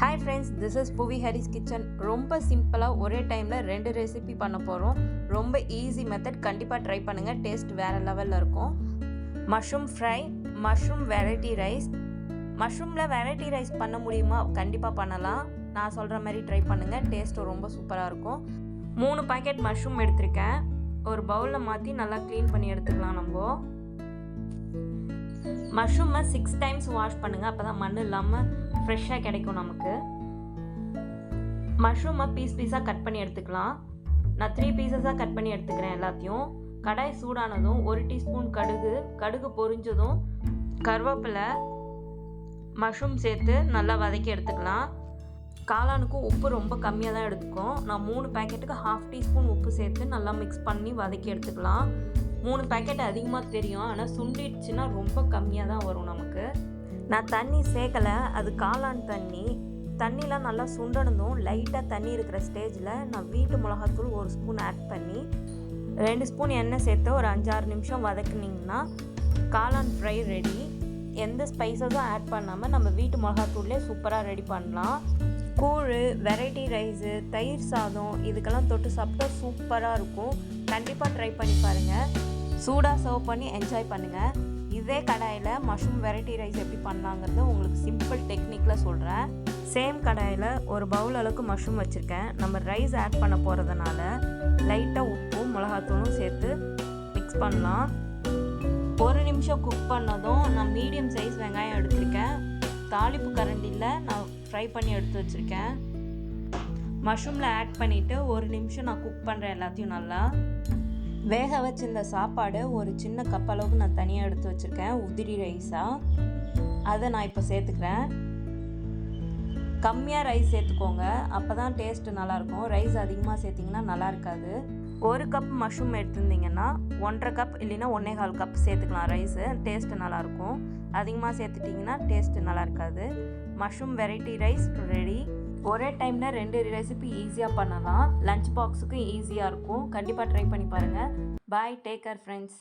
Hi friends, this is Puviyarasi's kitchen. ரொம்ப சிம்பிளா ஒரே டைம்ல ரெண்டு ரெசிபி பண்ண போறோம். ரொம்ப ஈஸி மெத்தட், கண்டிப்பா ட்ரை பண்ணுங்க. டேஸ்ட் வேற லெவல்ல இருக்கும். Mushroom fry, mushroom variety rice. மஷ்ரூம்ல வெரைட்டி ரைஸ் பண்ண முடியுமா? கண்டிப்பா பண்ணலாம். நான் சொல்ற மாதிரி ட்ரை பண்ணுங்க. டேஸ்ட் ரொம்ப சூப்பரா இருக்கும். 3 பாக்கெட் மஷ்ரூம் எடுத்துர்க்கேன். ஒரு பவுல்ல மாத்தி நல்லா க்ளீன் பண்ணி எடுத்துக்கலாம் நம்ம. மஷ்ரூமை 6 டைம்ஸ் வாஷ் பண்ணுங்க. அப்பதான் மண் இல்லாம ஃப்ரெஷ்ஷாக கிடைக்கும் நமக்கு. மஷ்ரூமை பீஸாக கட் பண்ணி எடுத்துக்கலாம். நான் 3 பீசஸாக கட் பண்ணி எடுத்துக்கிறேன் எல்லாத்தையும். கடாய் சூடானதும் 1 டீஸ்பூன் கடுகு பொரிஞ்சதும் கருவேப்பிலை, மஷ்ரூம் சேர்த்து நல்லா வதக்கி எடுத்துக்கலாம். காளானுக்கும் உப்பு ரொம்ப கம்மியாக தான் எடுத்துக்கும். நான் 3 பேக்கெட்டுக்கு 1/2 டீஸ்பூன் உப்பு சேர்த்து நல்லா மிக்ஸ் பண்ணி வதக்கி எடுத்துக்கலாம். 3 பேக்கெட் அதிகமாக தெரியும், ஆனால் சுண்டிடுச்சுன்னா ரொம்ப கம்மியாக தான் வரும் நமக்கு. நான் தண்ணி சேர்க்கலை, அது காளான் தண்ணிலாம் நல்லா சுண்டனதும் லைட்டாக தண்ணி இருக்கிற ஸ்டேஜில் நான் வீட்டு மிளகாத்தூள் 1 ஸ்பூன் ஆட் பண்ணி 2 ஸ்பூன் எண்ணெய் சேர்த்து ஒரு 5-6 நிமிஷம் வதக்குனிங்கன்னா காளான் ஃப்ரை ரெடி. எந்த ஸ்பைசஸும் ஆட் பண்ணாமல் நம்ம வீட்டு மிளகாத்தூள்லேயே சூப்பராக ரெடி பண்ணலாம். கூழ், வெரைட்டி ரைஸு, தயிர் சாதம் இதுக்கெல்லாம் தொட்டு சாப்பிட்டா சூப்பராக இருக்கும். கண்டிப்பாக ட்ரை பண்ணி பாருங்கள். சூடாக சர்வ் பண்ணி என்ஜாய் பண்ணுங்கள். இதே கடாயில் மஷ்ரூம் வெரைட்டி ரைஸ் எப்படி பண்ணலாங்கிறது உங்களுக்கு சிம்பிள் டெக்னிக்கில் சொல்கிறேன். சேம் கடாயில் ஒரு பவுல் அளவுக்கு மஷ்ரூம் வச்சுருக்கேன். நம்ம ரைஸ் ஆட் பண்ண போகிறதுனால லைட்டாக உப்பும் மிளகாத்தூளும் சேர்த்து மிக்ஸ் பண்ணலாம். 1 நிமிஷம் குக் பண்ணதும் நான் மீடியம் சைஸ் வெங்காயம் எடுத்திருக்கேன். தாளிப்பு கரண்டியில் நான் ஃப்ரை பண்ணி எடுத்து வச்சுருக்கேன். மஷ்ரூமில் ஆட் பண்ணிவிட்டு 1 நிமிஷம் நான் குக் பண்ணுறேன் எல்லாத்தையும் நல்லா. வேக வச்சிருந்த சாப்பாடு ஒரு சின்ன கப் அளவுக்கு நான் தனியாக எடுத்து வச்சுருக்கேன், உதிரி ரைஸாக. அதை நான் இப்போ சேர்த்துக்கிறேன். கம்மியாக ரைஸ் சேர்த்துக்கோங்க, அப்போ தான் டேஸ்ட்டு நல்லாயிருக்கும். ரைஸ் அதிகமாக சேர்த்திங்கன்னா நல்லா இருக்காது. 1 கப் மஷ்ரூம் எடுத்துருந்தீங்கன்னா 1.5 கப் இல்லைன்னா 1.25 கப் சேர்த்துக்கலாம் ரைஸு. டேஸ்ட்டு நல்லாயிருக்கும். அதிகமாக சேர்த்துட்டிங்கன்னா டேஸ்ட்டு நல்லா இருக்காது. Mushroom variety rice ready. ஒரே டைமில் 2 ரெசிபி ஈஸியாக பண்ணலாம். லஞ்ச் பாக்ஸுக்கும் ஈஸியாக இருக்கும். கண்டிப்பாக ட்ரை பண்ணி பாருங்கள். பாய், டேக் கேர் ஃப்ரெண்ட்ஸ்.